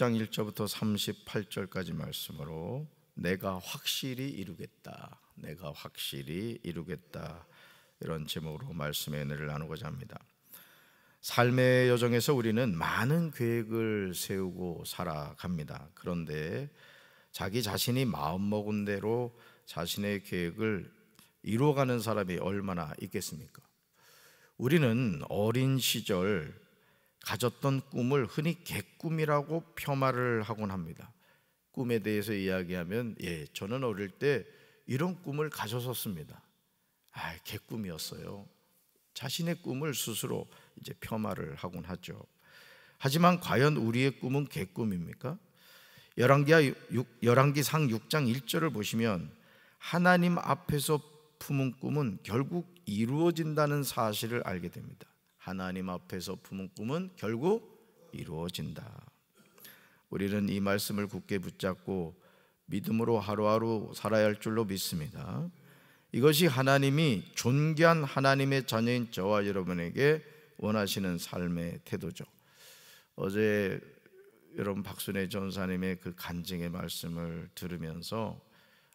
6장 1절부터 38절까지 말씀으로 내가 확실히 이루겠다, 내가 확실히 이루겠다, 이런 제목으로 말씀의 은혜를 나누고자 합니다. 삶의 여정에서 우리는 많은 계획을 세우고 살아갑니다. 그런데 자기 자신이 마음먹은 대로 자신의 계획을 이루어가는 사람이 얼마나 있겠습니까? 우리는 어린 시절 가졌던 꿈을 흔히 개꿈이라고 폄하를 하곤 합니다. 꿈에 대해서 이야기하면 저는 어릴 때 이런 꿈을 가졌었습니다. 개꿈이었어요. 자신의 꿈을 스스로 이제 폄하를 하곤 하죠. 하지만 과연 우리의 꿈은 개꿈입니까? 열왕기상 6장 1절을 보시면 하나님 앞에서 품은 꿈은 결국 이루어진다는 사실을 알게 됩니다. 하나님 앞에서 품은 꿈은 결국 이루어진다. 우리는 이 말씀을 굳게 붙잡고 믿음으로 하루하루 살아야 할 줄로 믿습니다. 이것이 하나님이 존귀한 하나님의 자녀인 저와 여러분에게 원하시는 삶의 태도죠. 어제 여러분 박순애 전사님의 그 간증의 말씀을 들으면서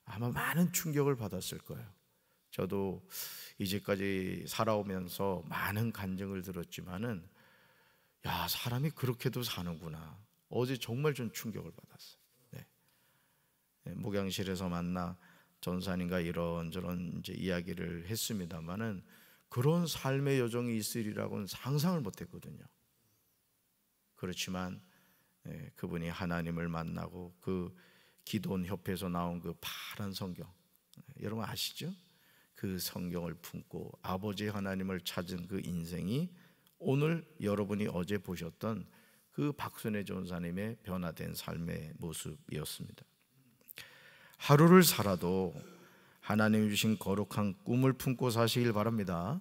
아마 많은 충격을 받았을 거예요. 저도 이제까지 살아오면서 많은 간증을 들었지만은 사람이 그렇게도 사는구나. 어제 정말 좀 충격을 받았어요. 목양실에서 만나 전사님과 이런저런 이제 이야기를 했습니다만은 그런 삶의 여정이 있으리라고는 상상을 못했거든요. 그렇지만 그분이 하나님을 만나고 그 기도원 협회에서 나온 그 파란 성경, 여러분 아시죠? 그 성경을 품고 아버지 하나님을 찾은 그 인생이 오늘 여러분이 어제 보셨던 그 박순애 전사님의 변화된 삶의 모습이었습니다. 하루를 살아도 하나님이 주신 거룩한 꿈을 품고 사시길 바랍니다.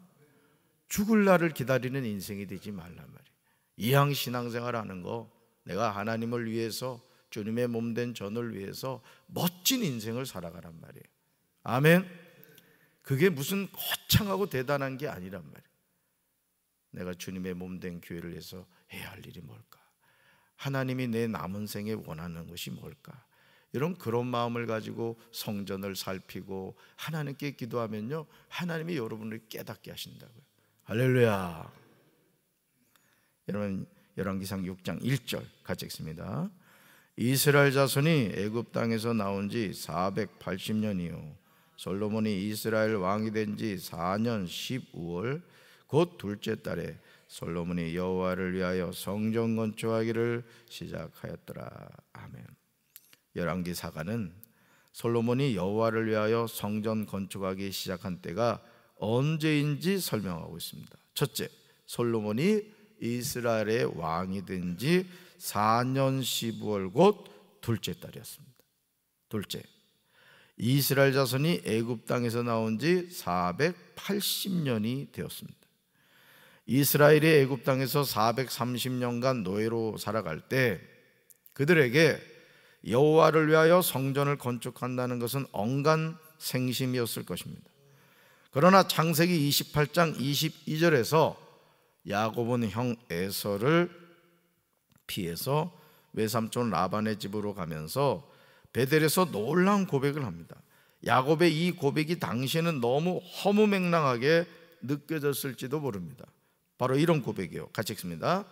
죽을 날을 기다리는 인생이 되지 말란 말이에요. 이항 신앙생활하는 거, 내가 하나님을 위해서, 주님의 몸된 전을 위해서 멋진 인생을 살아가란 말이에요. 아멘. 그게 무슨 거창하고 대단한 게 아니란 말이에요. 내가 주님의 몸된 교회를 위해서 해야 할 일이 뭘까? 하나님이 내 남은 생에 원하는 것이 뭘까? 그런 마음을 가지고 성전을 살피고 하나님께 기도하면요, 하나님이 여러분을 깨닫게 하신다고요. 할렐루야. 여러분 열왕기상 6장 1절 같이 읽습니다. 이스라엘 자손이 애굽 땅에서 나온 지 480년이요 솔로몬이 이스라엘 왕이 된 지 4년 15월 곧 둘째 달에 솔로몬이 여호와를 위하여 성전 건축하기를 시작하였더라. 아멘. 열왕기사가는 솔로몬이 여호와를 위하여 성전 건축하기 시작한 때가 언제인지 설명하고 있습니다. 첫째, 솔로몬이 이스라엘의 왕이 된 지 4년 15월 곧 둘째 달이었습니다. 둘째, 이스라엘 자손이 애굽 땅에서 나온 지 480년이 되었습니다. 이스라엘이 애굽 땅에서 430년간 노예로 살아갈 때 그들에게 여호와를 위하여 성전을 건축한다는 것은 언간 생심이었을 것입니다. 그러나 창세기 28장 22절에서 야곱은 형 에서를 피해서 외삼촌 라반의 집으로 가면서 베델에서 놀라운 고백을 합니다. 야곱의 이 고백이 당시에는 너무 허무맹랑하게 느껴졌을지도 모릅니다. 바로 이런 고백이에요. 같이 읽습니다.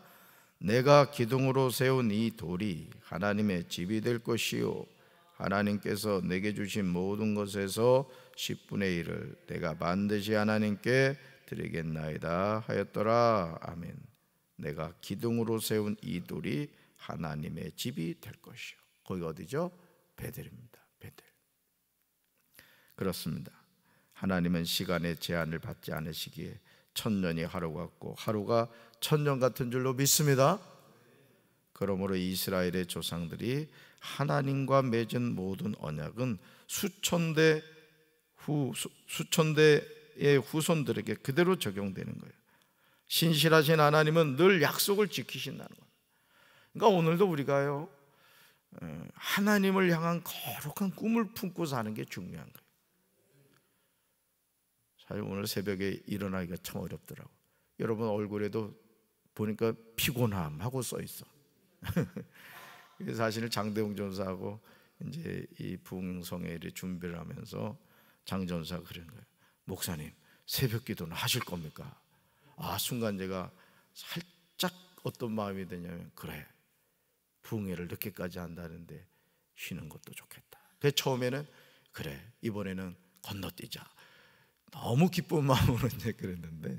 내가 기둥으로 세운 이 돌이 하나님의 집이 될 것이요 하나님께서 내게 주신 모든 것에서 10분의 1을 내가 반드시 하나님께 드리겠나이다 하였더라. 아멘. 내가 기둥으로 세운 이 돌이 하나님의 집이 될 것이요. 거기 어디죠? 베델입니다. 베델. 그렇습니다. 하나님은 시간의 제한을 받지 않으시기에 천년이 하루 같고 하루가 천년 같은 줄로 믿습니다. 그러므로 이스라엘의 조상들이 하나님과 맺은 모든 언약은 수천 대의 후손들에게 그대로 적용되는 거예요. 신실하신 하나님은 늘 약속을 지키신다는 거예요. 그러니까 오늘도 우리가요, 하나님을 향한 거룩한 꿈을 품고 사는 게 중요한 거예요. 사실 오늘 새벽에 일어나기가 참 어렵더라고. 여러분 얼굴에도 보니까 피곤함 하고 써 있어. 사실 장대웅 전사하고 이제 이 부흥성회를 준비를 하면서 장 전사가 그런 거예요. 목사님, 새벽 기도는 하실 겁니까? 순간 제가 살짝 어떤 마음이 드냐면, 그래, 부흥회를 늦게까지 한다는데 쉬는 것도 좋겠다. 그래서 처음에는 그래, 이번에는 건너뛰자, 너무 기쁜 마음으로 이제 그랬는데,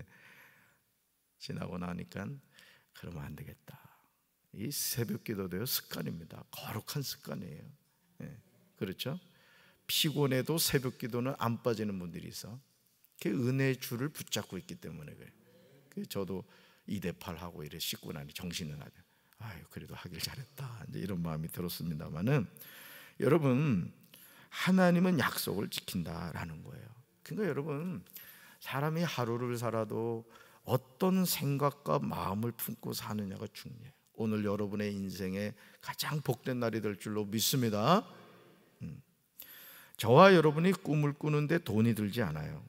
지나고 나니까 그러면 안 되겠다. 이 새벽 기도도요, 습관입니다. 거룩한 습관이에요. 네, 그렇죠? 피곤해도 새벽 기도는 안 빠지는 분들이 있어. 그 은혜의 줄을 붙잡고 있기 때문에 그래요. 저도 2대8 하고 이래 씻고 나니 정신은 나죠. 그래도 하길 잘했다, 이제 이런 마음이 들었습니다만은, 여러분, 하나님은 약속을 지킨다라는 거예요. 그러니까 여러분, 사람이 하루를 살아도 어떤 생각과 마음을 품고 사느냐가 중요해요. 오늘 여러분의 인생에 가장 복된 날이 될 줄로 믿습니다. 저와 여러분이 꿈을 꾸는데 돈이 들지 않아요.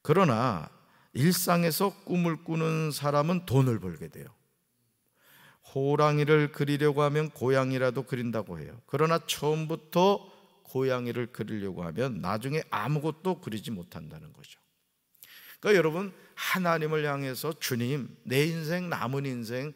그러나 일상에서 꿈을 꾸는 사람은 돈을 벌게 돼요. 호랑이를 그리려고 하면 고양이라도 그린다고 해요. 그러나 처음부터 고양이를 그리려고 하면 나중에 아무것도 그리지 못한다는 거죠. 그러니까 여러분, 하나님을 향해서 주님, 내 인생, 남은 인생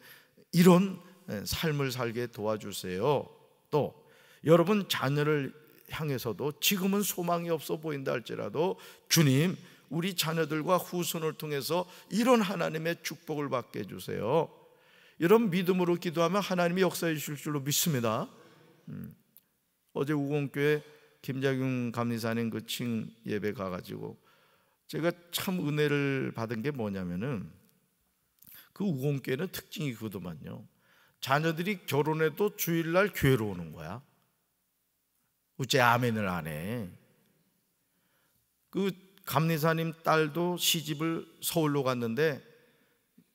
이런 삶을 살게 도와주세요. 또 여러분 자녀를 향해서도 지금은 소망이 없어 보인다 할지라도, 주님, 우리 자녀들과 후손을 통해서 이런 하나님의 축복을 받게 해주세요. 이런 믿음으로 기도하면 하나님이 역사해 주실 줄로 믿습니다. 어제 우공교회 김자균 감리사님 그 칭 예배 가가지고 제가 참 은혜를 받은 게 뭐냐면은, 그 우공교회는 특징이 그거더만요. 자녀들이 결혼해도 주일날 교회로 오는 거야. 어째 아멘을 안 해? 그 감리사님 딸도 시집을 서울로 갔는데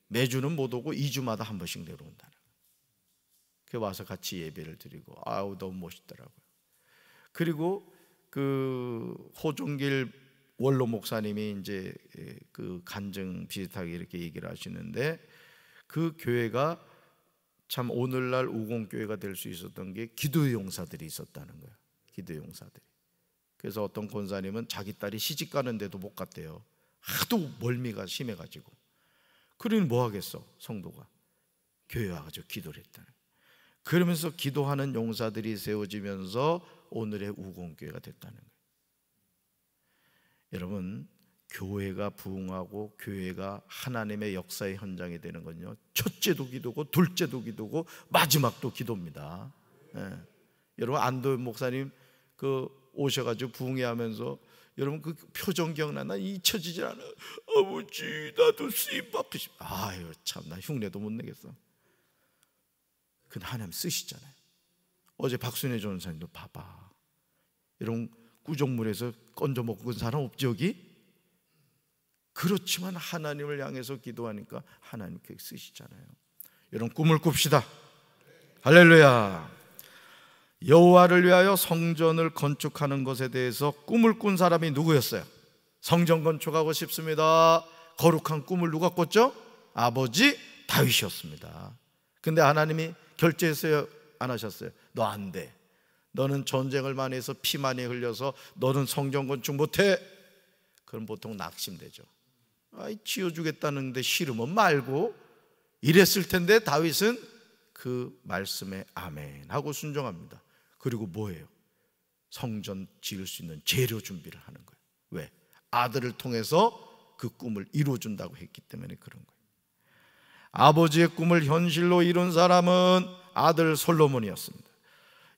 매주는 못 오고 2주마다 한 번씩 내려온다는. 그 와서 같이 예배를 드리고, 너무 멋있더라고요. 그리고 그 호종길 원로 목사님이 이제 그 간증 비슷하게 이렇게 얘기를 하시는데, 그 교회가 참 오늘날 우공교회가 될 수 있었던 게 기도의 용사들이 있었다는 거예요. 기도의 용사들이. 그래서 어떤 권사님은 자기 딸이 시집 가는데도 못 갔대요. 하도 멀미가 심해가지고. 그러니 뭐 하겠어, 성도가 교회 와가지고 기도를 했다는 거예요. 그러면서 기도하는 용사들이 세워지면서 오늘의 우공교회가 됐다는 거예요. 여러분, 교회가 부흥하고 교회가 하나님의 역사의 현장이 되는 건요, 첫째도 기도고 둘째도 기도고 마지막도 기도입니다. 여러분, 안도현 목사님 그 오셔가지고 부흥회 하면서 여러분 그 표정 기억나나? 잊혀지질 않아. 아버지, 나도 쓰임 받으시. 참, 나 흉내도 못 내겠어. 근데 하나님 쓰시잖아요. 어제 박순애 전사님도 봐봐, 이런 구정물에서 건져 먹은 사람 없지 여기? 그렇지만 하나님을 향해서 기도하니까 하나님 그렇게 쓰시잖아요. 여러분, 꿈을 꿉시다. 할렐루야. 여호와를 위하여 성전을 건축하는 것에 대해서 꿈을 꾼 사람이 누구였어요? 성전 건축하고 싶습니다. 거룩한 꿈을 누가 꿨죠? 아버지 다윗이었습니다. 근데 하나님이 결제했어요? 안 하셨어요? 너 안 돼. 너는 전쟁을 많이 해서 피 많이 흘려서 너는 성전 건축 못해. 그럼 보통 낙심되죠. 지어주겠다는데 싫으면 말고, 이랬을 텐데 다윗은 그 말씀에 아멘 하고 순종합니다. 그리고 뭐예요? 성전 지을 수 있는 재료 준비를 하는 거예요. 왜? 아들을 통해서 그 꿈을 이루어준다고 했기 때문에 그런 거예요. 아버지의 꿈을 현실로 이룬 사람은 아들 솔로몬이었습니다.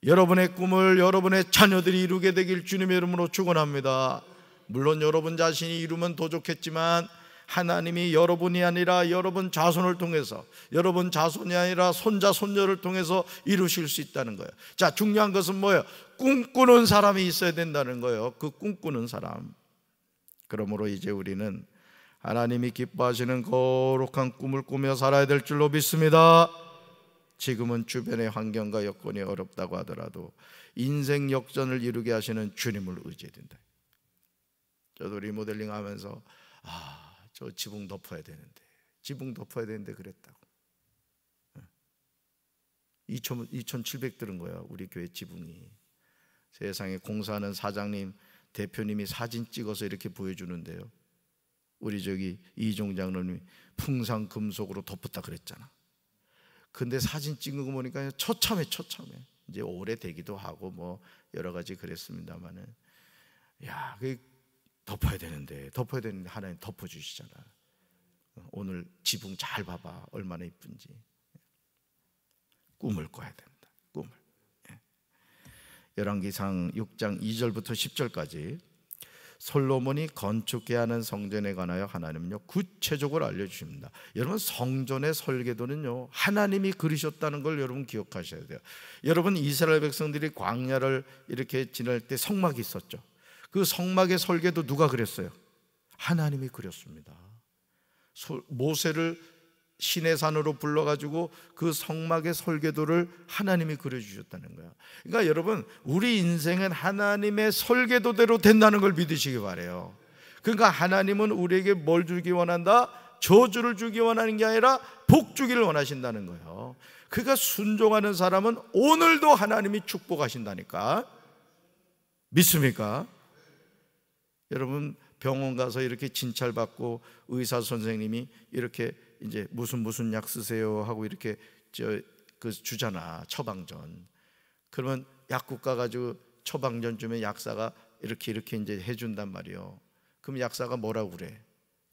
여러분의 꿈을 여러분의 자녀들이 이루게 되길 주님의 이름으로 축원합니다. 물론 여러분 자신이 이루면 더 좋겠지만, 하나님이 여러분이 아니라 여러분 자손을 통해서, 여러분 자손이 아니라 손자 손녀를 통해서 이루실 수 있다는 거예요. 자, 중요한 것은 뭐예요? 꿈꾸는 사람이 있어야 된다는 거예요. 그 꿈꾸는 사람. 그러므로 이제 우리는 하나님이 기뻐하시는 거룩한 꿈을 꾸며 살아야 될 줄로 믿습니다. 지금은 주변의 환경과 여건이 어렵다고 하더라도 인생 역전을 이루게 하시는 주님을 의지해야 된다. 저도 리모델링 하면서 저 지붕 덮어야 되는데 그랬다고. 2,700 들은 거야, 우리 교회 지붕이. 세상에 공사하는 사장님, 대표님이 사진 찍어서 이렇게 보여주는데요, 우리 저기 이종 장로님이 풍상 금속으로 덮었다 그랬잖아. 근데 사진 찍은 거 보니까 처참해. 이제 오래되기도 하고 뭐 여러 가지 그랬습니다만은, 야, 그 덮어야 되는데 하나님 덮어주시잖아. 오늘 지붕 잘 봐봐, 얼마나 이쁜지. 꿈을 꿔야 된다, 꿈을. 열왕기상 6장 2절부터 10절까지 솔로몬이 건축해야 하는 성전에 관하여 하나님은요 구체적으로 알려주십니다. 여러분, 성전의 설계도는요 하나님이 그리셨다는 걸 여러분 기억하셔야 돼요. 여러분, 이스라엘 백성들이 광야를 이렇게 지날 때 성막이 있었죠. 그 성막의 설계도 누가 그렸어요? 하나님이 그렸습니다. 모세를 시내산으로 불러가지고 그 성막의 설계도를 하나님이 그려주셨다는 거야. 그러니까 여러분, 우리 인생은 하나님의 설계도대로 된다는 걸 믿으시기 바래요. 그러니까 하나님은 우리에게 뭘 주기 원한다? 저주를 주기 원하는 게 아니라 복 주기를 원하신다는 거예요. 그러니까 순종하는 사람은 오늘도 하나님이 축복하신다니까. 믿습니까? 여러분, 병원 가서 이렇게 진찰받고 의사 선생님이 이렇게 이제 무슨 약 쓰세요 하고 이렇게 그 주잖아, 처방전. 그러면 약국 가가지고 처방전 주면 약사가 이렇게 이제 해준단 말이에요. 그럼 약사가 뭐라고 그래?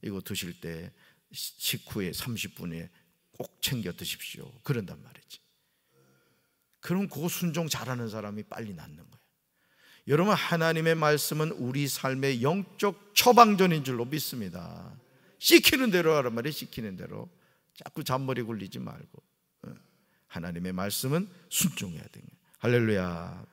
이거 드실 때 식후에 30분에 꼭 챙겨 드십시오, 그런단 말이지. 그럼 그거 순종 잘하는 사람이 빨리 낫는 거예요. 여러분, 하나님의 말씀은 우리 삶의 영적 처방전인 줄로 믿습니다. 시키는 대로 하란 말이에요. 시키는 대로. 자꾸 잔머리 굴리지 말고 하나님의 말씀은 순종해야 돼요. 할렐루야.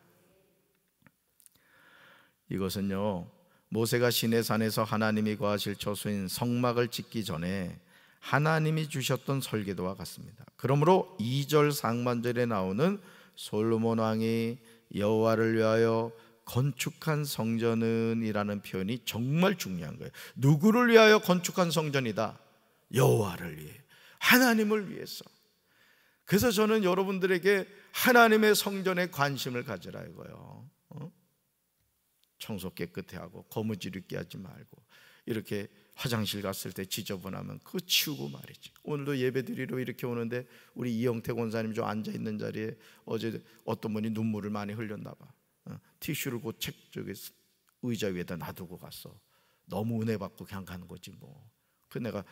이것은요, 모세가 시내산에서 하나님이 거하실 처소인 성막을 짓기 전에 하나님이 주셨던 설계도와 같습니다. 그러므로 2절 상반절에 나오는 솔로몬 왕이 여호와를 위하여 건축한 성전은 이라는 표현이 정말 중요한 거예요. 누구를 위하여 건축한 성전이다? 여호와를 위해, 하나님을 위해서. 그래서 저는 여러분들에게 하나님의 성전에 관심을 가지라 이거예요. 청소 깨끗이 하고 거무줄 있게 하지 말고, 이렇게 화장실 갔을 때 지저분하면 그거 치우고 말이지. 오늘도 예배드리러 이렇게 오는데 우리 이영태 권사님 좀 앉아있는 자리에 어제 어떤 분이 눈물을 많이 흘렸나 봐. 티슈를 그 저기 의자 위에다 놔두고 갔어. 너무 은혜 받고 그냥 가는 거지 뭐. 그 내가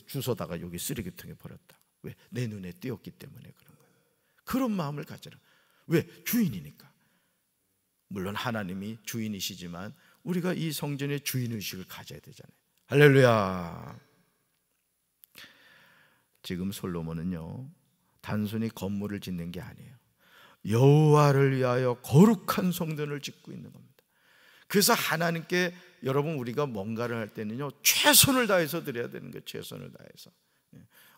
주워다가 여기 쓰레기통에 버렸다. 왜? 내 눈에 띄었기 때문에 그런 거야. 그런 마음을 가져라. 왜? 주인이니까. 물론 하나님이 주인이시지만 우리가 이 성전의 주인의식을 가져야 되잖아요. 할렐루야. 지금 솔로몬은요 단순히 건물을 짓는 게 아니에요. 여호와를 위하여 거룩한 성전을 짓고 있는 겁니다. 그래서 하나님께 여러분, 우리가 뭔가를 할 때는요 최선을 다해서 드려야 되는 거예요. 최선을 다해서.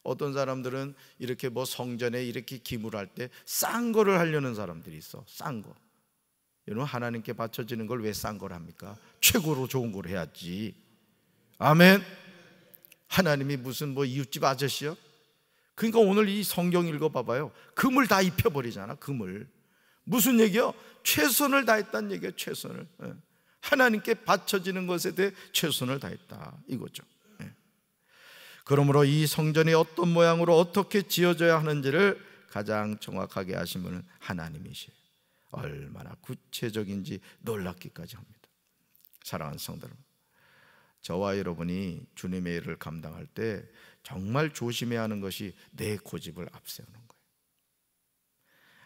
어떤 사람들은 이렇게 뭐 성전에 이렇게 기물할 때 싼 거를 하려는 사람들이 있어. 싼 거. 여러분, 하나님께 바쳐지는 걸 왜 싼 걸 합니까? 최고로 좋은 걸 해야지. 아멘. 하나님이 무슨 뭐 이웃집 아저씨요? 그러니까 오늘 이 성경 읽어봐봐요. 금을 다 입혀버리잖아. 금을. 무슨 얘기요? 최선을 다했다는 얘기예요. 최선을. 하나님께 바쳐지는 것에 대해 최선을 다했다 이거죠. 그러므로 이 성전이 어떤 모양으로 어떻게 지어져야 하는지를 가장 정확하게 하신 분은 하나님이시에요. 얼마나 구체적인지 놀랍기까지 합니다. 사랑하는 성도 여러분, 저와 여러분이 주님의 일을 감당할 때 정말 조심해야 하는 것이 내 고집을 앞세우는 거예요.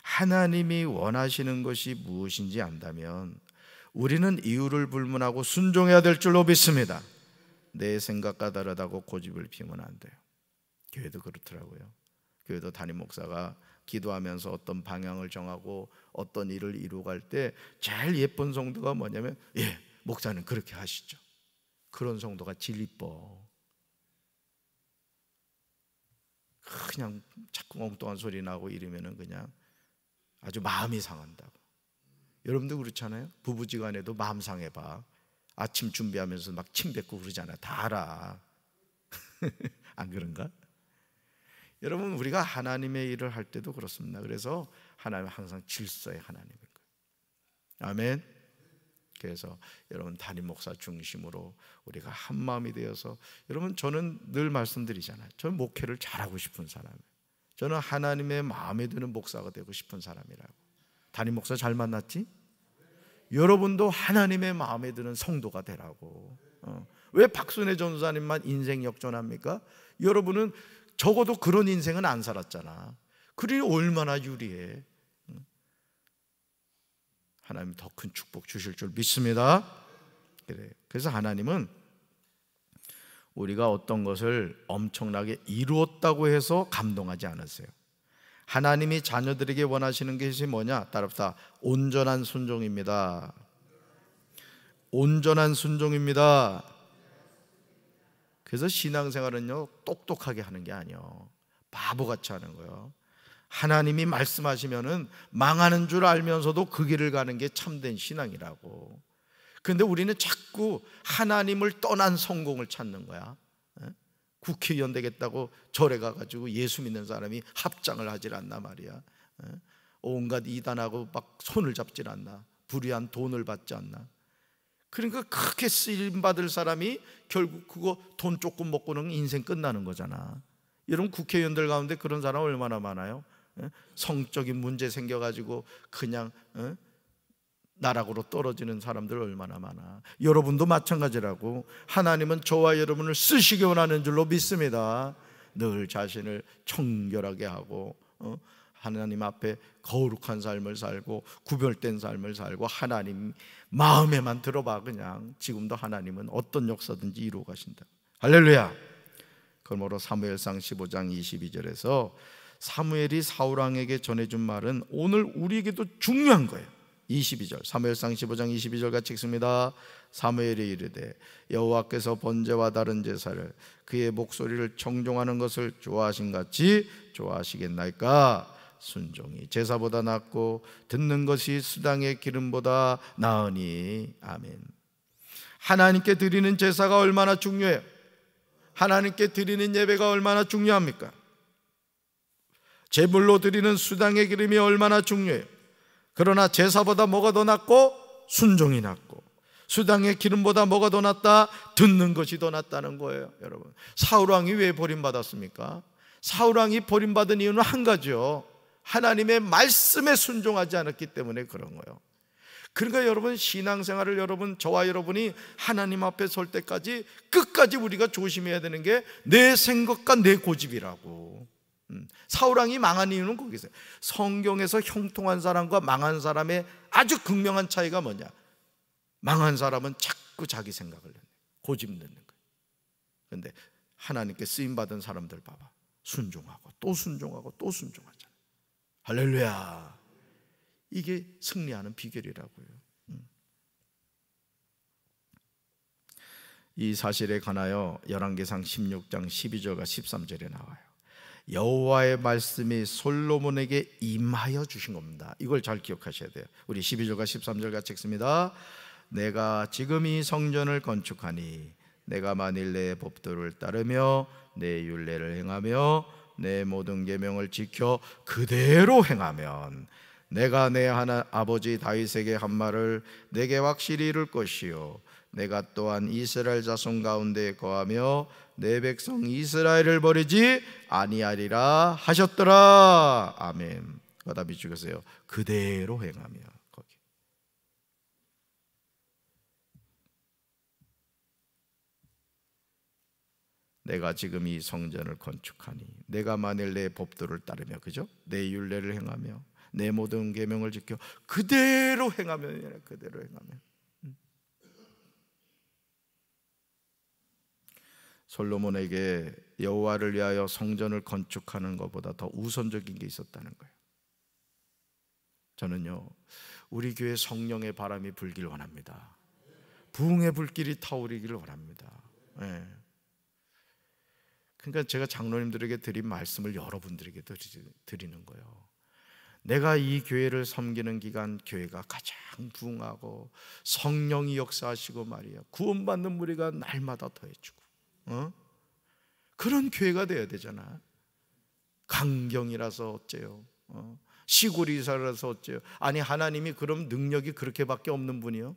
하나님이 원하시는 것이 무엇인지 안다면 우리는 이유를 불문하고 순종해야 될 줄로 믿습니다. 내 생각과 다르다고 고집을 피우면 안 돼요. 교회도 그렇더라고요. 교회도 담임 목사가 기도하면서 어떤 방향을 정하고 어떤 일을 이루어갈 때 제일 예쁜 성도가 뭐냐면, 예, 목사는 그렇게 하시죠. 그런 성도가 제일 이뻐. 그냥 자꾸 엉뚱한 소리 나고 이러면은 그냥 아주 마음이 상한다고. 여러분도 그렇잖아요. 부부지간에도 마음 상해봐. 아침 준비하면서 막 침 뱉고 그러잖아. 다 알아. 안 그런가? 여러분, 우리가 하나님의 일을 할 때도 그렇습니다. 그래서 하나님은 항상 질서의 하나님인 거예요. 아멘. 그래서 여러분, 담임 목사 중심으로 우리가 한 마음이 되어서, 여러분, 저는 늘 말씀드리잖아요. 저는 목회를 잘하고 싶은 사람이에요. 저는 하나님의 마음에 드는 목사가 되고 싶은 사람이라고. 담임 목사 잘 만났지? 여러분도 하나님의 마음에 드는 성도가 되라고. 왜 박순애 전도사님만 인생 역전합니까? 여러분은 적어도 그런 인생은 안 살았잖아. 그러니 얼마나 유리해. 하나님 더 큰 축복 주실 줄 믿습니다. 그래. 그래서 하나님은 우리가 어떤 것을 엄청나게 이루었다고 해서 감동하지 않았어요. 하나님이 자녀들에게 원하시는 것이 뭐냐? 따라합시다. 온전한 순종입니다. 온전한 순종입니다. 그래서 신앙생활은요, 똑똑하게 하는 게 아니에요. 바보같이 하는 거예요. 하나님이 말씀하시면은 망하는 줄 알면서도 그 길을 가는 게 참된 신앙이라고. 그런데 우리는 자꾸 하나님을 떠난 성공을 찾는 거야. 국회의원 되겠다고 절에 가가지고 예수 믿는 사람이 합장을 하질 않나 말이야. 온갖 이단하고 막 손을 잡질 않나. 불의한 돈을 받지 않나. 그러니까 크게 쓰임받을 사람이 결국 그거 돈 조금 먹고는 인생 끝나는 거잖아. 여러분, 국회의원들 가운데 그런 사람 얼마나 많아요? 성적인 문제 생겨가지고 그냥 나락으로 떨어지는 사람들 얼마나 많아. 여러분도 마찬가지라고. 하나님은 저와 여러분을 쓰시기 원하는 줄로 믿습니다. 늘 자신을 청결하게 하고 하나님 앞에 거룩한 삶을 살고 구별된 삶을 살고, 하나님 마음에만 들어봐. 그냥 지금도 하나님은 어떤 역사든지 이루어 가신다. 할렐루야. 그러므로 사무엘상 15장 22절에서 사무엘이 사울왕에게 전해준 말은 오늘 우리에게도 중요한 거예요. 22절, 사무엘상 15장 22절 같이 읽습니다. 사무엘이 이르되 여호와께서 번제와 다른 제사를 그의 목소리를 청종하는 것을 좋아하신 같이 좋아하시겠나이까? 순종이 제사보다 낫고 듣는 것이 수당의 기름보다 나으니. 아멘. 하나님께 드리는 제사가 얼마나 중요해요. 하나님께 드리는 예배가 얼마나 중요합니까? 제물로 드리는 수당의 기름이 얼마나 중요해요. 그러나 제사보다 뭐가 더 낫고? 순종이 낫고. 수당의 기름보다 뭐가 더 낫다? 듣는 것이 더 낫다는 거예요. 여러분, 사울왕이 왜 버림받았습니까? 사울왕이 버림받은 이유는 한 가지요. 하나님의 말씀에 순종하지 않았기 때문에 그런 거예요. 그러니까 여러분, 신앙생활을 여러분, 저와 여러분이 하나님 앞에 설 때까지 끝까지 우리가 조심해야 되는 게 내 생각과 내 고집이라고. 사울왕이 망한 이유는 거기서, 성경에서 형통한 사람과 망한 사람의 아주 극명한 차이가 뭐냐? 망한 사람은 자꾸 자기 생각을 내는, 고집 내는 거예요. 그런데 하나님께 쓰임받은 사람들 봐봐. 순종하고 또 순종하고 또 순종하잖아요. 할렐루야. 이게 승리하는 비결이라고요. 이 사실에 관하여 열왕기상 16장 12절과 13절에 나와요. 여호와의 말씀이 솔로몬에게 임하여 주신 겁니다. 이걸 잘 기억하셔야 돼요. 우리 12절과 13절 같이 읽습니다. 내가 지금 이 성전을 건축하니 내가 만일 내 법도를 따르며 내 율례를 행하며 내 모든 계명을 지켜 그대로 행하면 내가 내 아버지 다윗에게 한 말을 내게 확실히 이룰 것이요 내가 또한 이스라엘 자손 가운데 거하며 내 백성 이스라엘을 버리지 아니하리라 하셨더라. 아멘. 거기다 비추겠어요. 그대로 행하며. 거기 내가 지금 이 성전을 건축하니 내가 만일 내 법도를 따르며, 그죠? 내 율례를 행하며 내 모든 계명을 지켜 그대로 행하면, 그대로 행하면. 솔로몬에게 여호와를 위하여 성전을 건축하는 것보다 더 우선적인 게 있었다는 거예요. 저는요, 우리 교회 성령의 바람이 불길 원합니다. 부흥의 불길이 타오르기를 원합니다. 네. 그러니까 제가 장로님들에게 드린 말씀을 여러분들에게 드리는 거예요. 내가 이 교회를 섬기는 기간 교회가 가장 부흥하고 성령이 역사하시고 말이야, 구원받는 무리가 날마다 더해지고 그런 교회가 되어야 되잖아. 강경이라서 어째요? 시골이라서 어째요? 아니, 하나님이 그럼 능력이 그렇게밖에 없는 분이요?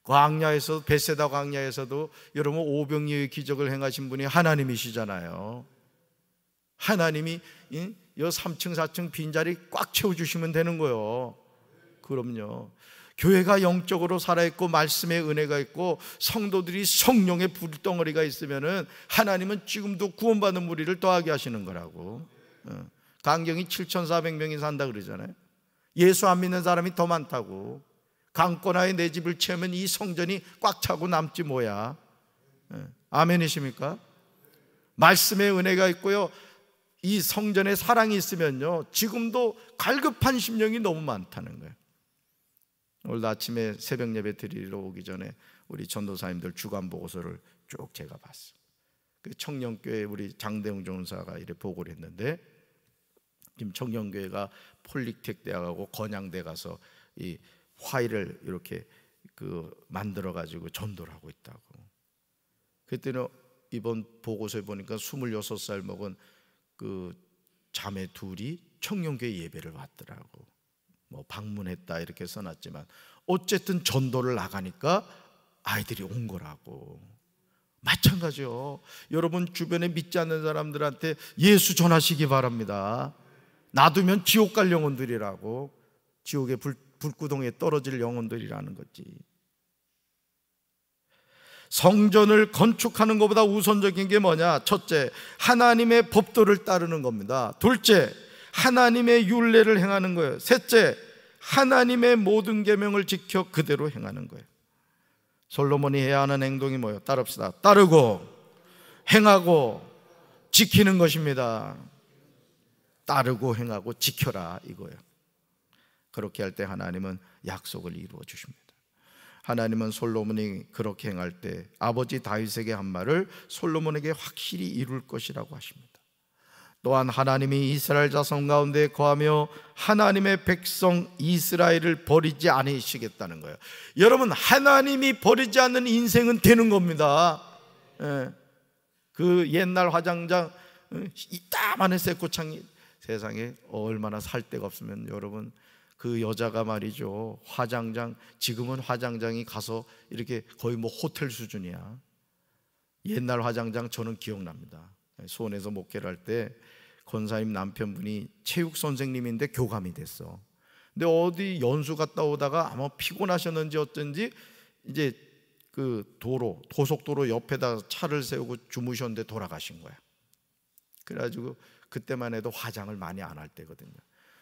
광야에서, 베세다 광야에서도 여러분 오병이어의 기적을 행하신 분이 하나님이시잖아요. 하나님이 여 3층 4층 빈자리 꽉 채워주시면 되는 거예요. 그럼요. 교회가 영적으로 살아있고 말씀의 은혜가 있고 성도들이 성령의 불덩어리가 있으면은 하나님은 지금도 구원받는 무리를 더하게 하시는 거라고. 강경이 7,400명이 산다 그러잖아요. 예수 안 믿는 사람이 더 많다고. 강권하에 내 집을 채우면 이 성전이 꽉 차고 남지 뭐야. 아멘이십니까? 말씀의 은혜가 있고요, 이 성전에 사랑이 있으면요, 지금도 갈급한 심령이 너무 많다는 거예요. 오늘 아침에 새벽 예배 드리러 오기 전에 우리 전도사님들 주간 보고서를 쭉 제가 봤어요. 그 청년교회 우리 장대웅 전사가 이렇게 보고를 했는데, 지금 청년교회가 폴리텍 대학하고 건양대 가서 이 화일을 이렇게 만들어 가지고 전도를 하고 있다고. 그때는 이번 보고서에 보니까 26살 먹은 그 자매 둘이 청년교회 예배를 왔더라고. 뭐 방문했다 이렇게 써놨지만 어쨌든 전도를 나가니까 아이들이 온 거라고. 마찬가지요. 여러분 주변에 믿지 않는 사람들한테 예수 전하시기 바랍니다. 놔두면 지옥 갈 영혼들이라고. 지옥의 불구덩이에 떨어질 영혼들이라는 거지. 성전을 건축하는 것보다 우선적인 게 뭐냐? 첫째, 하나님의 법도를 따르는 겁니다. 둘째, 하나님의 율례를 행하는 거예요. 셋째, 하나님의 모든 계명을 지켜 그대로 행하는 거예요. 솔로몬이 해야 하는 행동이 뭐예요? 따릅시다. 따르고 행하고 지키는 것입니다. 따르고 행하고 지켜라 이거예요. 그렇게 할 때 하나님은 약속을 이루어 주십니다. 하나님은 솔로몬이 그렇게 행할 때 아버지 다윗에게 한 말을 솔로몬에게 확실히 이룰 것이라고 하십니다. 또한 하나님이 이스라엘 자손 가운데 거하며 하나님의 백성 이스라엘을 버리지 않으시겠다는 거예요. 여러분, 하나님이 버리지 않는 인생은 되는 겁니다. 그 옛날 화장장, 이따만한 쇠꼬창이 세상에 얼마나 살 데가 없으면 여러분, 그 여자가 말이죠, 화장장, 지금은 화장장이 가서 이렇게 거의 뭐 호텔 수준이야. 옛날 화장장 저는 기억납니다. 수원에서 목회를 할 때 권사님 남편분이 체육 선생님인데 교감이 됐어. 근데 어디 연수 갔다 오다가 아마 피곤하셨는지 어쩐지 이제 그 고속도로 옆에다 차를 세우고 주무셨는데 돌아가신 거야. 그래가지고 그때만 해도 화장을 많이 안 할 때거든요.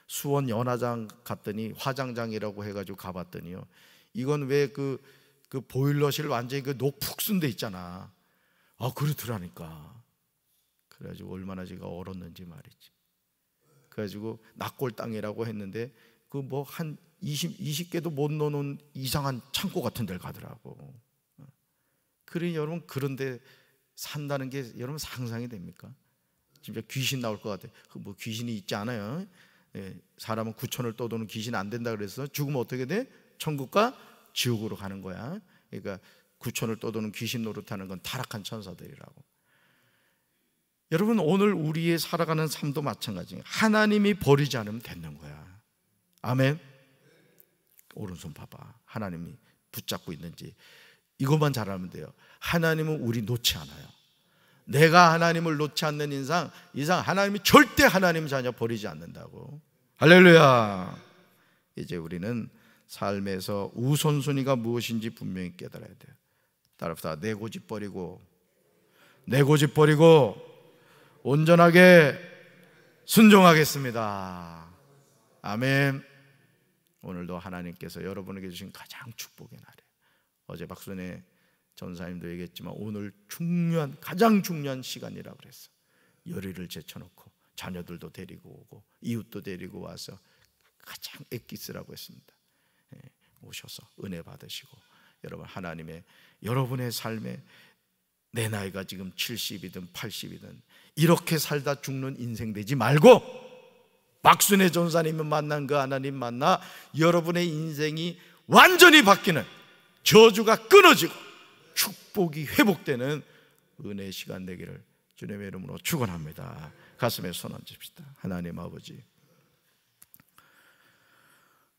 수원 연화장 갔더니 화장장이라고 해가지고 가봤더니요, 이건 왜 그 보일러실 완전히 그 녹푹 쓴 데 있잖아. 그렇더라니까. 그래가지고 얼마나 제가 얼었는지 말이지. 그래가지고 납골 땅이라고 했는데 그 뭐 한 20개도 못 넣어놓은 이상한 창고 같은 데를 가더라고. 그러니 여러분, 그런데 산다는 게 여러분 상상이 됩니까? 진짜 귀신 나올 것 같아요. 뭐 귀신이 있지 않아요. 사람은 9천을 떠도는 귀신 안 된다 그래서 죽으면 어떻게 돼? 천국과 지옥으로 가는 거야. 그러니까 9천을 떠도는 귀신 노릇하는 건 타락한 천사들이라고. 여러분, 오늘 우리의 살아가는 삶도 마찬가지예요. 하나님이 버리지 않으면 되는 거야. 아멘. 오른손 봐봐. 하나님이 붙잡고 있는지 이것만 잘하면 돼요. 하나님은 우리 놓지 않아요. 내가 하나님을 놓지 않는 이상 하나님이 절대 하나님 자녀 버리지 않는다고. 할렐루야. 이제 우리는 삶에서 우선순위가 무엇인지 분명히 깨달아야 돼요. 따라합시다. 내 고집 버리고 온전하게 순종하겠습니다. 아멘. 오늘도 하나님께서 여러분에게 주신 가장 축복의 날이에요. 어제 박순애 전사님도 얘기했지만 오늘 가장 중요한 시간이라고 그랬어. 열의를 제쳐놓고 자녀들도 데리고 오고 이웃도 데리고 와서 가장 애기 쓰라고 했습니다. 오셔서 은혜 받으시고 여러분, 여러분의 삶에 내 나이가 지금 70이든 80이든 이렇게 살다 죽는 인생 되지 말고 박순애 전사님을 만난 그 하나님 만나 여러분의 인생이 완전히 바뀌는, 저주가 끊어지고 축복이 회복되는 은혜의 시간 되기를 주님의 이름으로 축원합니다. 가슴에 손 얹읍시다. 하나님 아버지,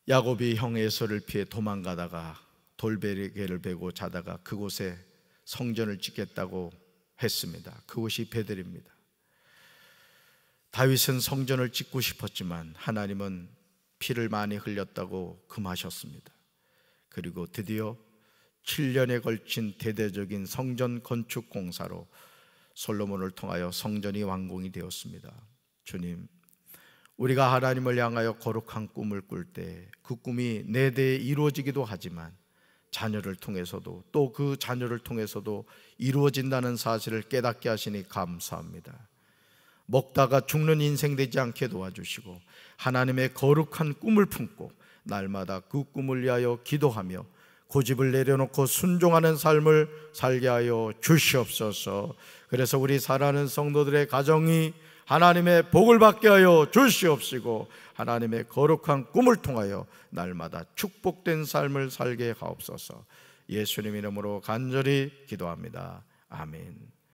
야곱이 형 에서를 피해 도망가다가 돌베개를 베고 자다가 그곳에 성전을 짓겠다고 했습니다. 그곳이 베델입니다. 다윗은 성전을 짓고 싶었지만 하나님은 피를 많이 흘렸다고 금하셨습니다. 그리고 드디어 7년에 걸친 대대적인 성전 건축 공사로 솔로몬을 통하여 성전이 완공이 되었습니다. 주님, 우리가 하나님을 향하여 거룩한 꿈을 꿀 때 그 꿈이 내 대에 이루어지기도 하지만 자녀를 통해서도 또 그 자녀를 통해서도 이루어진다는 사실을 깨닫게 하시니 감사합니다. 먹다가 죽는 인생 되지 않게 도와주시고 하나님의 거룩한 꿈을 품고 날마다 그 꿈을 위하여 기도하며 고집을 내려놓고 순종하는 삶을 살게 하여 주시옵소서. 그래서 우리 사랑하는 성도들의 가정이 하나님의 복을 받게 하여 주시옵시고 하나님의 거룩한 꿈을 통하여 날마다 축복된 삶을 살게 하옵소서. 예수님 이름으로 간절히 기도합니다. 아멘.